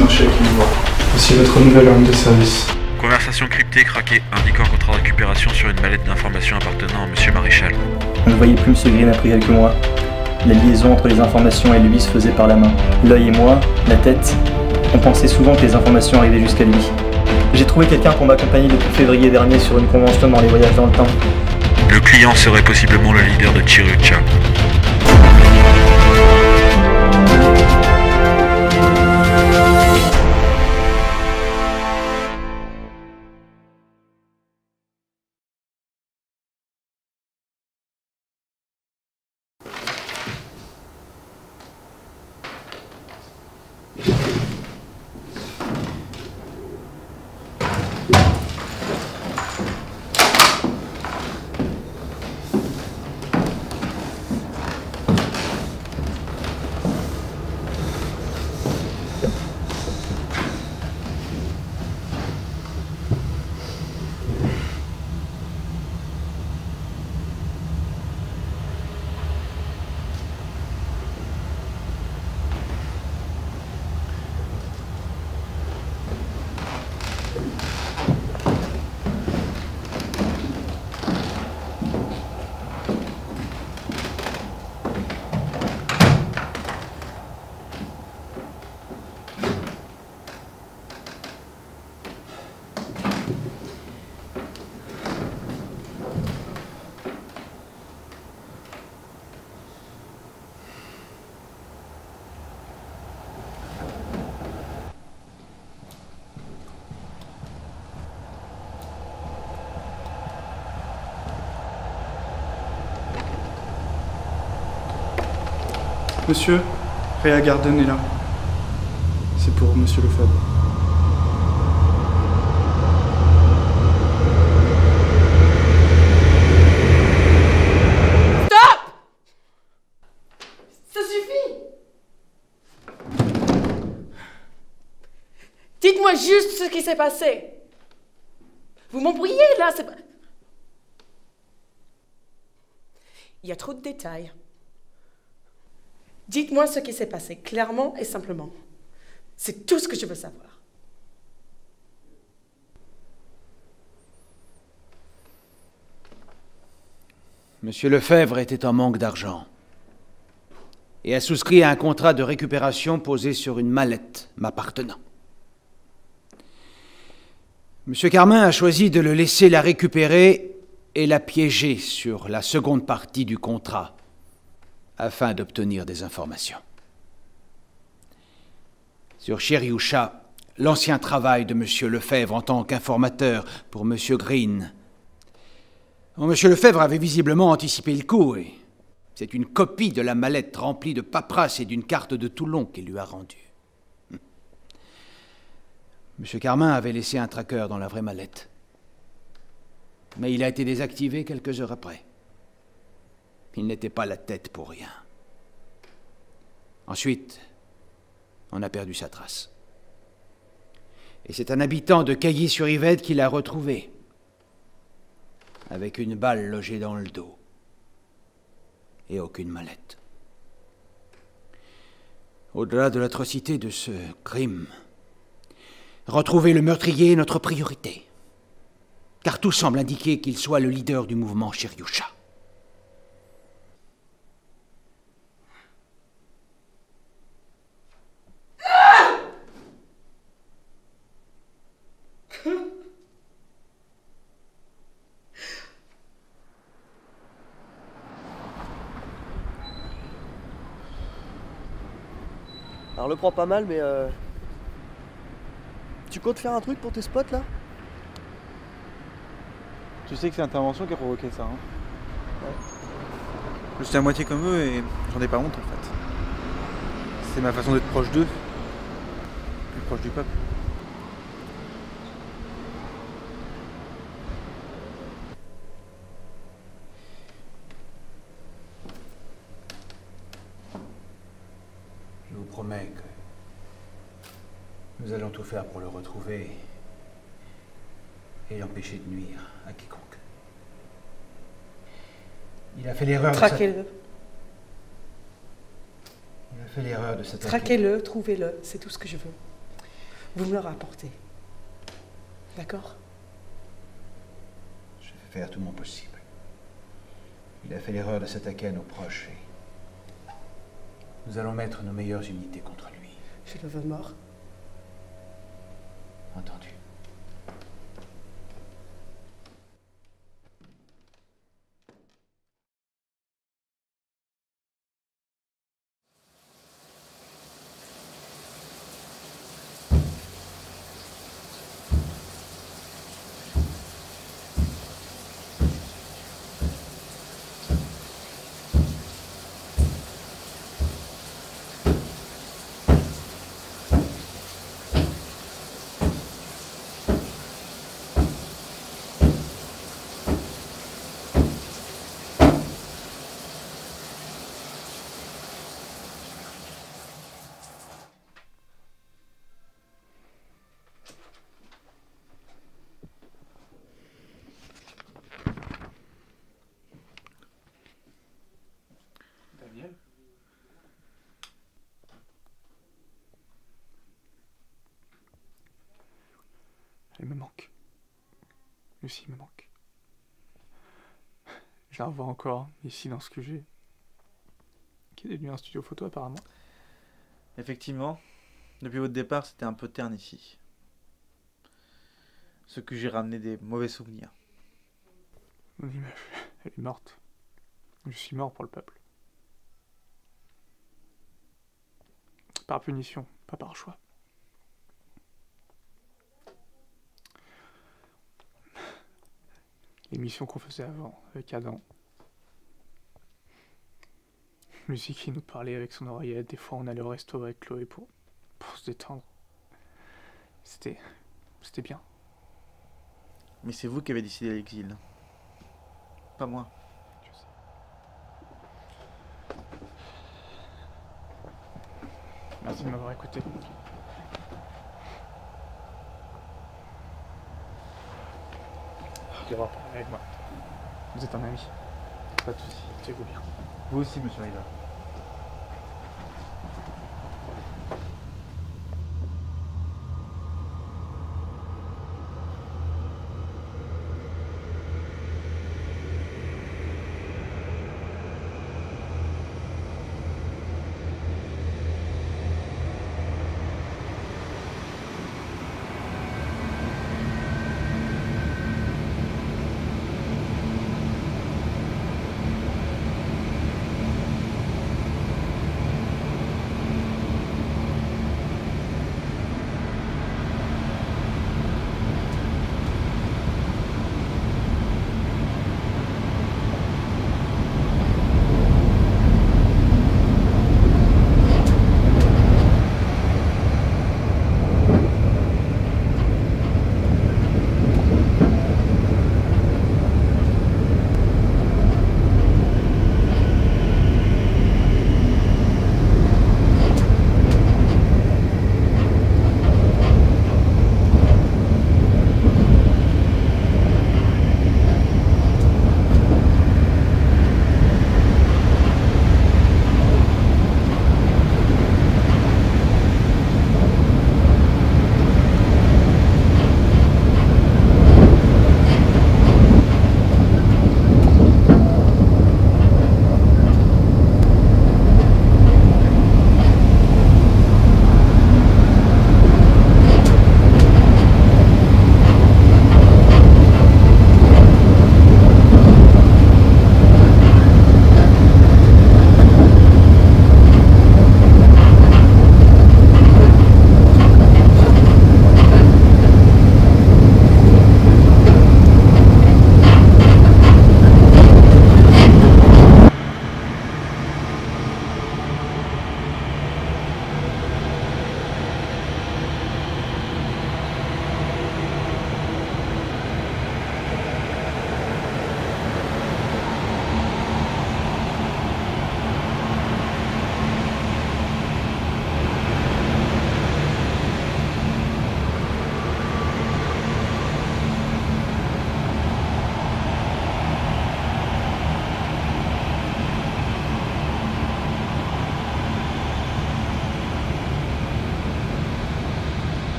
marché qui nous voit. Voici votre nouvelle arme de service. Conversation cryptée craquée, indiquant contrat de récupération sur une mallette d'informations appartenant à Monsieur Maréchal. On ne voyait plus M. Green après quelques mois. La liaison entre les informations et lui se faisait par la main. L'œil et moi, la tête, on pensait souvent que les informations arrivaient jusqu'à lui. J'ai trouvé quelqu'un pour m'accompagner depuis février dernier sur une convention dans les voyages dans le temps. Le client serait possiblement le leader de Chiryucha. Monsieur, Rhea Garden est là. C'est pour Monsieur Lefebvre. Stop! Ça suffit! Dites-moi juste ce qui s'est passé. Vous m'embrouillez là, c'est pas... Il y a trop de détails. Dites-moi ce qui s'est passé, clairement et simplement. C'est tout ce que je veux savoir. Monsieur Lefebvre était en manque d'argent et a souscrit à un contrat de récupération posé sur une mallette m'appartenant. Monsieur Carmin a choisi de le laisser la récupérer et la piéger sur la seconde partie du contrat, afin d'obtenir des informations. Sur Chiryucha, l'ancien travail de M. Lefebvre en tant qu'informateur pour M. Green. M. Lefebvre avait visiblement anticipé le coup et c'est une copie de la mallette remplie de paperasse et d'une carte de Toulon qu'il lui a rendue. M. Carmin avait laissé un tracker dans la vraie mallette, mais il a été désactivé quelques heures après. Il n'était pas la tête pour rien. Ensuite, on a perdu sa trace. Et c'est un habitant de Cailly-sur-Yvette qui l'a retrouvé, avec une balle logée dans le dos et aucune mallette. Au-delà de l'atrocité de ce crime, retrouver le meurtrier est notre priorité, car tout semble indiquer qu'il soit le leader du mouvement Chiryucha. Alors le prends pas mal, mais tu comptes faire un truc pour tes spots là? Tu sais que c'est l'intervention qui a provoqué ça, hein? Ouais. Je suis à moitié comme eux et j'en ai pas honte en fait. C'est ma façon d'être proche d'eux, plus proche du peuple. Je vous promets que nous allons tout faire pour le retrouver et l'empêcher de nuire à quiconque. Il a fait l'erreur de... Traquez-le. Il a fait l'erreur de s'attaquer... Traquez-le, trouvez-le, c'est tout ce que je veux. vous me le rapportez. D'accord? Je vais faire tout mon possible. Il a fait l'erreur de s'attaquer à nos proches et nous allons mettre nos meilleures unités contre lui. Je le veux mort. Entendu. Elle me manque. Lucie me manque. Je la revois encore, ici dans ce QG, qui est devenu un studio photo apparemment. Effectivement, depuis votre départ, c'était un peu terne ici. Ce que j'ai ramené des mauvais souvenirs. Oui, mais elle est morte. Je suis mort pour le peuple. Par punition, pas par choix. Les missions qu'on faisait avant, avec Adam. Lucie qui nous parlait avec son oreillette, des fois on allait au resto avec Chloé pour se détendre. C'était bien. Mais c'est vous qui avez décidé l'exil. Pas moi. Je sais. Merci de m'avoir écouté. D'avoir parlé avec moi. Vous êtes un ami. Pas de soucis, tenez-vous bien. Vous aussi, monsieur Riva.